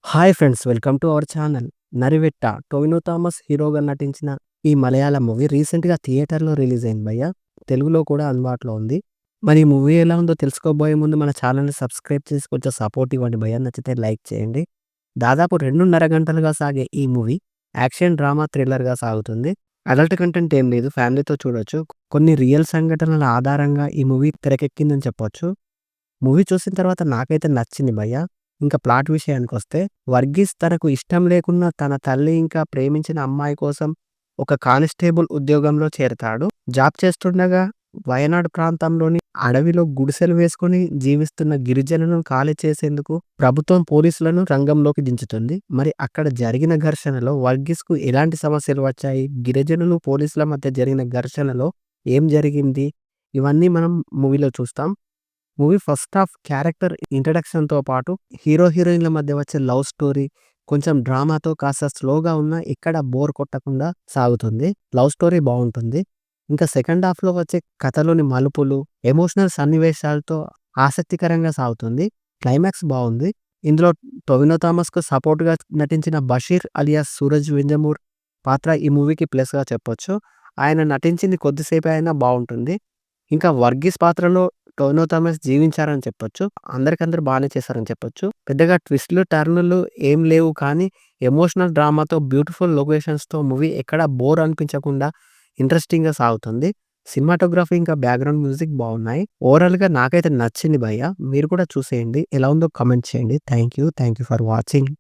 Hi friends! Welcome to our channel. 'Narivetta' Tovino Thomas హీరోగా నటించిన ఈ మలయాళం మూవీ రీసెంట్‌గా థియేటర్‌లో రిలీజ్ అయింది భయ్యా. తెలుగులో కూడా అందుబాటులో ఉంది. మరి ఈ మూవీ ఎలా ఉందో తెలుసుకోబోయే ముందు మన ఛానల్‌ని సబ్స్క్రైబ్ చేసి కొంచెం సపోర్ట్ ఇవ్వండి భయ్యా. నచ్చితే లైక్ చేయండి. దాదాపు 2:30 గంటలుగా సాగే ఈ మూవీ యాక్షన్, డ్రామా, థ్రిల్లర్‌గా సాగుతుంది. అడల్ట్ కంటెంట్ ఏం లేదు. ఫ్యామిలీతో చూడొచ్చు. కొన్ని రియల్ సంఘటనల ఆధారంగా ఈ మూవీ తెరకెక్కిందని చెప్పొచ్చు. మూవీ చూసిన తర్వాత నాకైతే నచ్చింది భయ్యా. ఇంకా ప్లాట్ విషయానికొస్తే, వర్గీస్ తనకు ఇష్టం లేకున్నా తన తల్లి ఇంకా ప్రేమించిన అమ్మాయి కోసం ఒక కానిస్టేబుల్ ఉద్యోగంలో చేరతాడు. జాబ్ చేస్తుండగా వయనాడ్ ప్రాంతంలోని అడవిలో గుడిసెలు వేసుకొని జీవిస్తున్న గిరిజనులను ఖాళీ చేసేందుకు ప్రభుత్వం పోలీసులను రంగంలోకి దించుతుంది. మరి అక్కడ జరిగిన ఘర్షణలో వర్గీస్‌కు ఎలాంటి సమస్యలు వచ్చాయి? గిరిజనులు, పోలీసుల మధ్య జరిగిన ఘర్షణలో ఏం జరిగింది? ఇవన్నీ మనం మూవీలో చూస్తాం. మూవీ ఫస్ట్ హాఫ్ క్యారెక్టర్ ఇంట్రడక్షన్‌తో పాటు హీరో, హీరోయిన్‌ల మధ్య వచ్చే లవ్ స్టోరీ, కొంచెం డ్రామాతో కాస్త స్లోగా ఉన్నా ఎక్కడ బోర్ కొట్టకుండా సాగుతుంది. లవ్ స్టోరీ బావుంటుంది. ఇంకా సెకండ్ హాఫ్‌లో వచ్చే కథలోని మలుపులు, ఎమోషనల్ సన్నివేశాలతో ఆసక్తికరంగా సాగుతుంది. క్లైమాక్స్ బావుంది. ఇందులో టొవినో థామస్‌కు సపోర్ట్‌గా నటించిన బషీర్ అలియాస్ సూరజ్ వెంజమూర్ పాత్ర ఈ మూవీకి ప్లస్‌గా చెప్పొచ్చు. ఆయన నటించింది కొద్దిసేపే అయినా బావుంటుంది. ఇంకా వర్గీస్ పాత్రలో టొవినో థామస్ జీవించారని చెప్పొచ్చు. అందరికందరూ బానే చేశారని చెప్పొచ్చు. పెద్దగా ట్విస్ట్‌లు, టర్నులు ఏం లేవు కానీ ఎమోషనల్ డ్రామాతో బ్యూటిఫుల్ లొకేషన్స్‌తో మూవీ ఎక్కడ బోర్ అనిపించకుండా ఇంట్రెస్టింగ్‌గా సాగుతుంది. సినిమాటోగ్రఫీ ఇంకా బ్యాక్‌గ్రౌండ్ మ్యూజిక్ బావున్నాయి. ఓవరాల్‌గా నాకైతే నచ్చింది భయ్యా. మీరు కూడా చూసేయండి. ఎలా ఉందో కామెంట్ చేయండి. Thank you for watching.